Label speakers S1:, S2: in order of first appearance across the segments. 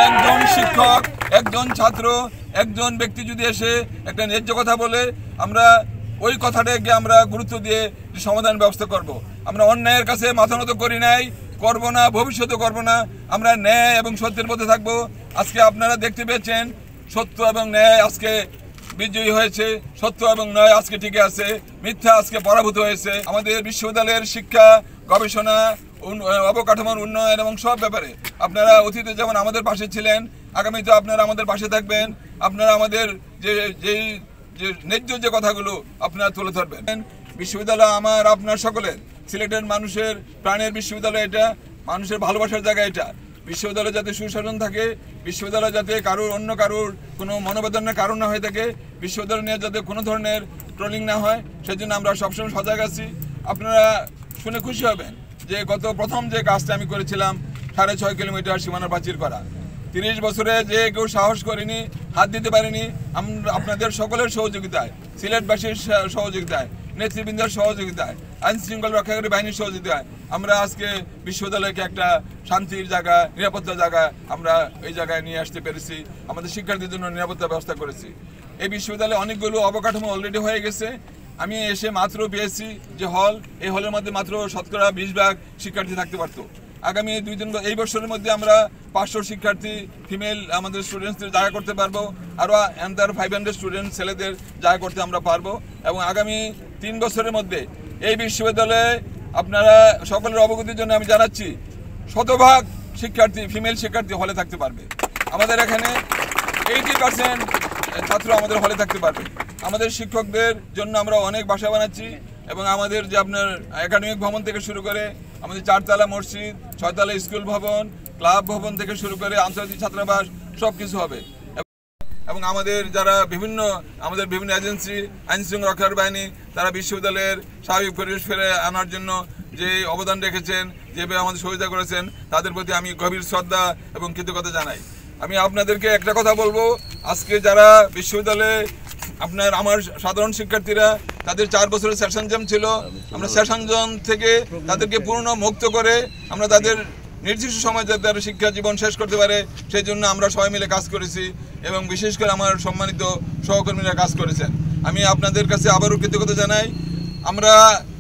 S1: একজন শিক্ষক, একজন ছাত্র, একজন ব্যক্তি যদি এসে একটা ন্যায্য কথা বলে, আমরা ওই কথাটাকে আমরা গুরুত্ব দিয়ে সমাধান ব্যবস্থা করব। আমরা অন্যায়ের কাছে মাথা নত করি নাই, করব না, ভবিষ্যতে করব না। আমরা ন্যায় এবং সত্যের পথে থাকবো। আজকে আপনারা দেখতে পেয়েছেন সত্য এবং ন্যায় আজকে বিজয়ী হয়েছে, সত্য এবং ন্যায় আজকে টিকে আছে, মিথ্যা আজকে পরাভূত হয়েছে। আমাদের বিশ্ববিদ্যালয়ের শিক্ষা, গবেষণা, অবকাঠামোর উন্নয়ন এবং সব ব্যাপারে আপনারা অতীতে যেমন আমাদের পাশে ছিলেন, আগামীতে আপনারা আমাদের পাশে থাকবেন। আপনারা আমাদের যে ন্যায্য যে কথাগুলো আপনারা তুলে ধরবেন। বিশ্ববিদ্যালয় আমার আপনার সকলের, সিলেটের মানুষের প্রাণের বিশ্ববিদ্যালয় এটা, মানুষের ভালোবাসার জায়গা এটা। বিশ্ববিদ্যালয় যাতে সুশাসন থাকে, বিশ্ববিদ্যালয় যাতে অন্য কারোর কোনো মনোবেদনার কারণ না হয়ে থাকে, বিশ্ববিদ্যালয় নিয়ে যাতে কোনো ধরনের ট্রোলিং না হয়, সেজন্য আমরা সবসময় সজাগ আছি। আপনারা শুনে খুশি হবেন যে প্রথম যে কাজটা আমি করেছিলাম 6.5 কিলোমিটার সীমানা প্রাচীর করা, 30 বছরে যে কেউ সাহস করেনি, হাত দিতে পারেনি। আপনাদের সকলের সহযোগিতায়, সিলেটবাসীর সহযোগিতায়, নেতৃবৃন্দের সহযোগিতায়, আইন শৃঙ্খলা রক্ষাকারী বাহিনীর সহযোগিতায় আমরা আজকে বিশ্ববিদ্যালয়কে একটা শান্তির জায়গা, নিরাপত্তার জায়গা আমরা এই জায়গায় নিয়ে আসতে পেরেছি। আমাদের শিক্ষার্থীদের জন্য নিরাপত্তা ব্যবস্থা করেছি। এই বিশ্ববিদ্যালয়ে অনেকগুলো অবকাঠামো অলরেডি হয়ে গেছে। আমি এসে মাত্র পেয়েছি যে হল, এই হলের মধ্যে মাত্র শতকরা 20 ভাগ শিক্ষার্থী থাকতে পারতো। আগামী এই বছরের মধ্যে আমরা 500 শিক্ষার্থী ফিমেল আমাদের স্টুডেন্টসদের জায়গা করতে পারবো, আরও অ্যান্ডার 500 স্টুডেন্ট ছেলেদের জায়গা করতে আমরা পারবো। এবং আগামী 3 বছরের মধ্যে এই বিশ্ববিদ্যালয়ে আপনারা সকলের অবগতির জন্য আমি জানাচ্ছি 100% শিক্ষার্থী, ফিমেল শিক্ষার্থী হলে থাকতে পারবে। আমাদের এখানে 80% ছাত্র আমাদের হলে থাকতে পারবে। আমাদের শিক্ষকদের জন্য আমরা অনেক বাসা বানাচ্ছি এবং আমাদের যে আপনার একাডেমিক ভবন থেকে শুরু করে আমাদের 4তলা মসজিদ, 6তলা স্কুল ভবন, ক্লাব ভবন থেকে শুরু করে আন্তর্জাতিক ছাত্রাবাস সব কিছু হবে। এবং আমাদের যারা আমাদের বিভিন্ন এজেন্সি, আইন শৃঙ্খলা রক্ষাকারী বাহিনী, তারা বিশ্ববিদ্যালয়ের স্বাভাবিক পরিবেশ ফিরে আনার জন্য যে অবদান রেখেছেন, যেভাবে আমাদের সহযোগিতা করেছেন, তাদের প্রতি আমি গভীর শ্রদ্ধা এবং কৃতজ্ঞতা জানাই। আমি আপনাদেরকে একটা কথা বলবো, আজকে যারা বিশ্ববিদ্যালয়ে আমার সাধারণ শিক্ষার্থীরা, তাদের 4 বছরের সেশন জাম ছিল, আমরা সেশন জাম থেকে তাদেরকে পূর্ণ মুক্ত করে আমরা তাদের নির্দিষ্ট সময় যাতে তারা শিক্ষা জীবন শেষ করতে পারে সেই জন্য আমরা সবাই মিলে কাজ করেছি এবং বিশেষ করে আমার সম্মানিত সহকর্মীরা কাজ করেছেন। আমি আপনাদের কাছে আবারও কৃতজ্ঞতা জানাই। আমরা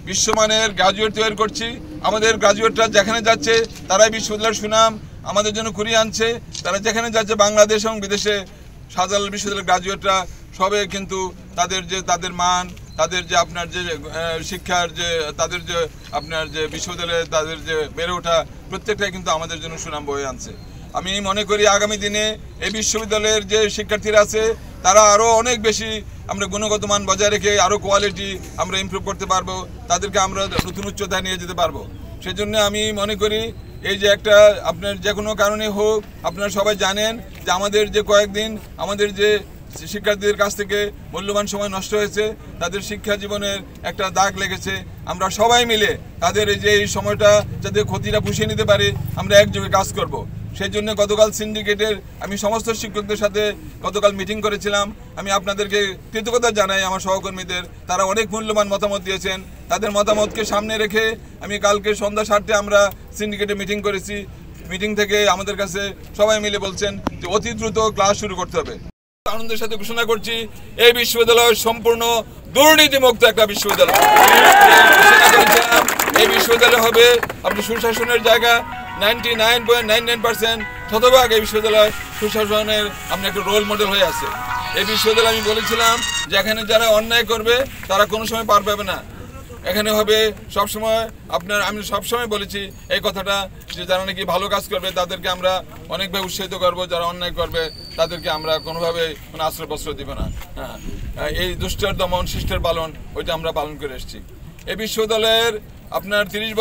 S1: বিশ্বমানের গ্রাজুয়েট তৈরি করছি। আমাদের গ্রাজুয়েটরা যেখানে যাচ্ছে তারাই বিশ্ববিদ্যালয়ের সুনাম আমাদের জন্য কুড়িয়ে আনছে। তারা যেখানে যাচ্ছে বাংলাদেশ এবং বিদেশে শাহজালাল বিশ্ববিদ্যালয়ের গ্রাজুয়েটরা সবে কিন্তু তাদের মান, তাদের যে আপনার যে শিক্ষার যে তাদের যে আপনার যে বিশ্ববিদ্যালয়ে তাদের যে বেড়ে ওঠা প্রত্যেকটাই কিন্তু আমাদের জন্য সুনাম বয়ে আনছে। আমি মনে করি আগামী দিনে এই বিশ্ববিদ্যালয়ের যে শিক্ষার্থীরা আছে তারা আরও অনেক বেশি আমরা গুণগত মান বজায় রেখে আরও কোয়ালিটি আমরা ইমপ্রুভ করতে পারবো, তাদেরকে আমরা নতুন উচ্চতায় নিয়ে যেতে পারবো। সেজন্য আমি মনে করি এই যে একটা আপনার যে কোনো কারণে হোক, আপনারা সবাই জানেন যে আমাদের যে কয়েকদিন আমাদের যে শিক্ষার্থীদের কাছ থেকে মূল্যবান সময় নষ্ট হয়েছে, তাদের শিক্ষা জীবনের একটা দাগ লেগেছে। আমরা সবাই মিলে তাদের এই সময়টা যাতে ক্ষতিটা পুষিয়ে নিতে পারি আমরা একযোগে কাজ করব। সেই জন্য গতকাল সিন্ডিকেটের আমি সমস্ত শিক্ষকদের সাথে গতকাল মিটিং করেছিলাম। আমি আপনাদেরকে কৃতজ্ঞতা জানাই আমার সহকর্মীদের, তারা অনেক মূল্যবান মতামত দিয়েছেন। তাদের মতামতকে সামনে রেখে আমি কালকে সন্ধ্যা 7টায় আমরা সিন্ডিকেটে মিটিং করেছি। মিটিং থেকে আমাদের কাছে সবাই মিলে বলছেন যে অতি দ্রুত ক্লাস শুরু করতে হবে। আনন্দের সাথে ঘোষণা করছি এই বিশ্ববিদ্যালয় সম্পূর্ণ দুর্নীতিমুক্ত একটা বিশ্ববিদ্যালয়। এই বিশ্ববিদ্যালয় হবে আপনি সুশাসনের জায়গা। 99.99% শতভাগ এই বিশ্ববিদ্যালয় সুশাসনের আপনি একটা রোল মডেল হয়ে আছে। এই বিশ্ববিদ্যালয় আমি বলেছিলাম যে এখানে যারা অন্যায় করবে তারা কোনো সময় পার পাবে না। এখানে হবে সবসময় আমি সবসময় বলেছি এই কথাটা যে যারা নাকি ভালো কাজ করবে তাদেরকে আমরা অনেকভাবে উৎসাহিত করব, যারা অন্যায় করবে তাদেরকে আমরা কোনোভাবে কোনো আশ্রয় প্রশ্রয় দিব না। হ্যাঁ, এই দুষ্টের দমন শিষ্টের পালন ওইটা আমরা পালন করে এসেছি। এই বিশ্ববিদ্যালয়ের আপনার 33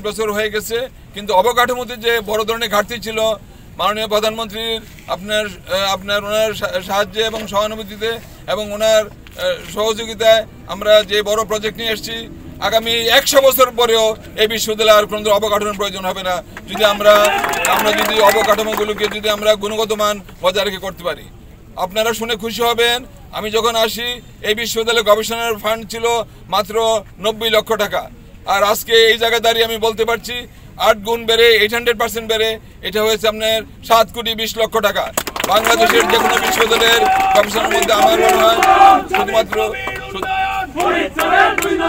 S1: বছর হয়ে গেছে, কিন্তু অবকাঠামোতে যে বড় ধরনের ঘাটতি ছিল মাননীয় প্রধানমন্ত্রীর ওনার সাহায্যে এবং সহানুভূতিতে এবং ওনার সহযোগিতায় আমরা যে বড় প্রজেক্ট নিয়ে এসেছি। আগামী 100 বছর পরেও এই বিশ্ববিদ্যালয়ের কোনো অবকাঠামোর প্রয়োজন হবে না যদি আমরা যদি অবকাঠামোগুলোকে যদি আমরা গুণগত মান বজায় রেখে করতে পারি। আপনারা শুনে খুশি হবেন, আমি যখন আসি এই বিশ্ববিদ্যালয়ে গবেষণার ফান্ড ছিল মাত্র 90 লক্ষ টাকা, আর আজকে এই জায়গায় দাঁড়িয়ে আমি বলতে পারছি 8 গুণ বেড়ে 800% বেড়ে এটা হয়েছে আপনার 7,20,00,000 টাকা। বাংলাদেশের যে কোনো বিশ্ববিদ্যালয়ের গবেষণার মধ্যে আমার মনে হয়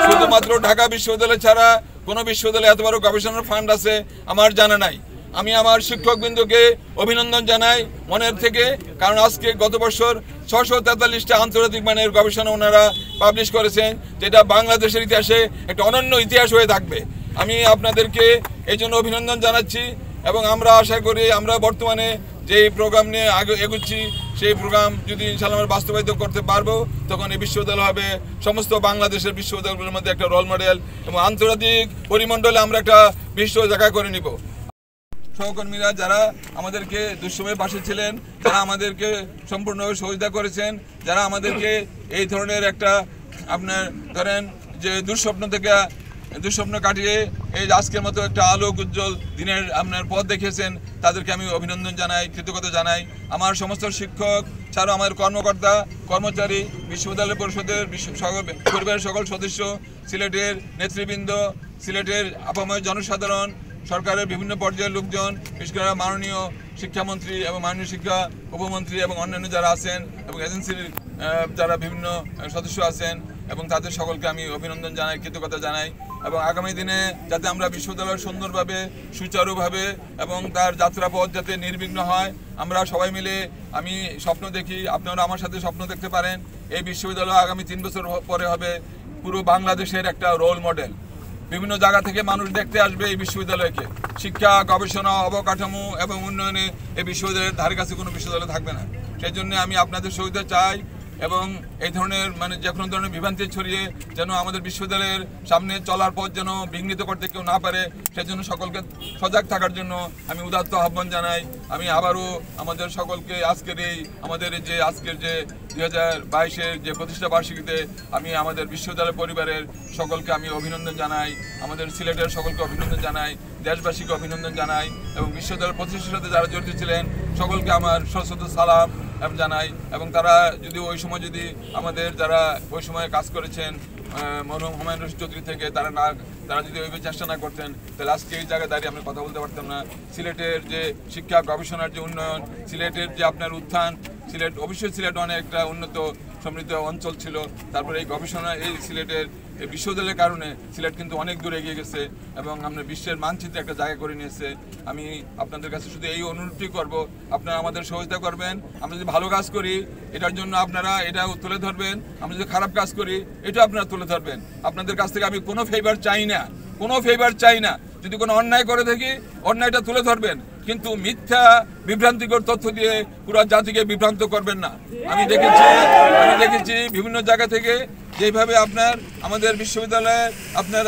S1: শুধুমাত্র ঢাকা বিশ্ববিদ্যালয় ছাড়া কোনো বিশ্ববিদ্যালয়ে এত বড় গবেষণার ফান্ড আছে আমার জানা নাই। আমি আমার শিক্ষকবৃন্দকে অভিনন্দন জানাই মনের থেকে, কারণ আজকে গত বছর 643টা আন্তর্জাতিক মানের গবেষণা ওনারা পাবলিশ করেছেন, যেটা বাংলাদেশের ইতিহাসে একটা অনন্য ইতিহাস হয়ে থাকবে। আমি আপনাদেরকে এই জন্য অভিনন্দন জানাচ্ছি এবং আমরা আশা করি আমরা বর্তমানে যে প্রোগ্রাম নিয়ে আগে এগুচ্ছি সেই প্রোগ্রাম যদি ইনশাআল্লাহ আমরা বাস্তবায়িত করতে পারবো তখন এই বিশ্ববিদ্যালয় হবে সমস্ত বাংলাদেশের বিশ্ববিদ্যালয়গুলোর মধ্যে একটা রোল মডেল এবং আন্তর্জাতিক পরিমণ্ডলে আমরা একটা বিশ্ব জায়গা করে নিব। সহকর্মীরা যারা আমাদেরকে দুঃসময়ে পাশে ছিলেন, যারা আমাদেরকে সম্পূর্ণভাবে সহযোগিতা করেছেন, যারা আমাদেরকে এই ধরনের একটা আপনার ধরেন যে দুঃস্বপ্ন কাটিয়ে এই আজকের মতো একটা আলোক উজ্জ্বল দিনের আপনার পথ দেখিয়েছেন, তাদেরকে আমি অভিনন্দন জানাই, কৃতজ্ঞতা জানাই। আমার সমস্ত শিক্ষক ছাড়াও আমাদের কর্মকর্তা কর্মচারী, বিশ্ববিদ্যালয় পরিষদের পরিবারের সকল সদস্য, সিলেটের নেতৃবৃন্দ, সিলেটের আপাময় জনসাধারণ, সরকারের বিভিন্ন পর্যায়ের লোকজন, বিশেষ করে মাননীয় শিক্ষামন্ত্রী এবং মাননীয় শিক্ষা উপমন্ত্রী এবং অন্যান্য যারা আছেন এবং এজেন্সির যারা বিভিন্ন সদস্য আছেন এবং তাদের সকলকে আমি অভিনন্দন জানাই, কৃতজ্ঞতা জানাই। এবং আগামী দিনে যাতে আমরা বিশ্ববিদ্যালয় সুন্দরভাবে সুচারুভাবে এবং তার যাত্রাপথ যাতে নির্বিঘ্ন হয়, আমরা সবাই মিলে আমি স্বপ্ন দেখি, আপনারা আমার সাথে স্বপ্ন দেখতে পারেন। এই বিশ্ববিদ্যালয় আগামী 3 বছর পরে হবে পুরো বাংলাদেশের একটা রোল মডেল। বিভিন্ন জায়গা থেকে মানুষ দেখতে আসবে এই বিশ্ববিদ্যালয়কে। শিক্ষা, গবেষণা, অবকাঠামো এবং উন্নয়নে এই বিশ্ববিদ্যালয়ের ধারে কাছে কোনো বিশ্ববিদ্যালয় থাকবে না। সেই জন্য আমি আপনাদের সহযোগিতা চাই এবং এই ধরনের যে কোনো ধরনের বিভ্রান্তি ছড়িয়ে যেন আমাদের বিশ্ববিদ্যালয়ের সামনে চলার পথ যেন বিঘ্নিত করতে কেউ না পারে, সেজন্য সকলকে সজাগ থাকার জন্য আমি উদাত্ত আহ্বান জানাই। আমি আবারও আমাদের সকলকে আজকের যে 2022-এর যে প্রতিষ্ঠা বার্ষিকীতে আমি আমাদের বিশ্ববিদ্যালয় পরিবারের সকলকে আমি অভিনন্দন জানাই, আমাদের সিলেটের সকলকে অভিনন্দন জানাই, দেশবাসীকে অভিনন্দন জানাই এবং বিশ্ববিদ্যালয় প্রতিষ্ঠার সাথে যারা জড়িত ছিলেন সকলকে আমার সশ্রদ্ধ সালাম জানাই। এবং তারা যদি ওই সময় যদি আমাদের যারা ওই সময় কাজ করেছেন মরহুম হুমায়ুন রশিদ চৌধুরী থেকে তারা যদি ওইভাবে চেষ্টা না করতেন তাহলে আজকে এই জায়গায় দাঁড়িয়ে আমরা কথা বলতে পারতাম না। সিলেটের যে শিক্ষা গবেষণার যে উন্নয়ন, সিলেটের যে আপনার উত্থান, অবশ্যই সিলেট অনেক একটা উন্নত সমৃদ্ধ অঞ্চল ছিল, তারপরে এই গবেষণা এই সিলেটের এই বিশ্ববিদ্যালয়ের কারণে সিলেট কিন্তু অনেক দূর এগিয়ে গেছে এবং আমরা বিশ্বের মানচিত্রে একটা জায়গা করে নিয়েছে। আমি আপনাদের কাছে শুধু এই অনুরোধটি করব, আপনারা আমাদের সহযোগিতা করবেন। আমরা যদি ভালো কাজ করি এটার জন্য আপনারা এটা তুলে ধরবেন, আমরা যদি খারাপ কাজ করি এটা আপনারা তুলে ধরবেন। আপনাদের কাছ থেকে আমি কোনো ফেভার চাই না, যদি কোনো অন্যায় করে থাকি অন্যায়টা তুলে ধরবেন, কিন্তু মিথ্যা বিভ্রান্তিকর তথ্য দিয়ে পুরো জাতিকে বিভ্রান্ত করবেন না। আমি দেখেছি বিভিন্ন জায়গা থেকে যেভাবে আমাদের বিশ্ববিদ্যালয়ে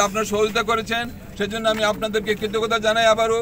S1: আপনার সহযোগিতা করেছেন, সেজন্য আমি আপনাদেরকে কৃতজ্ঞতা জানাই আবারও।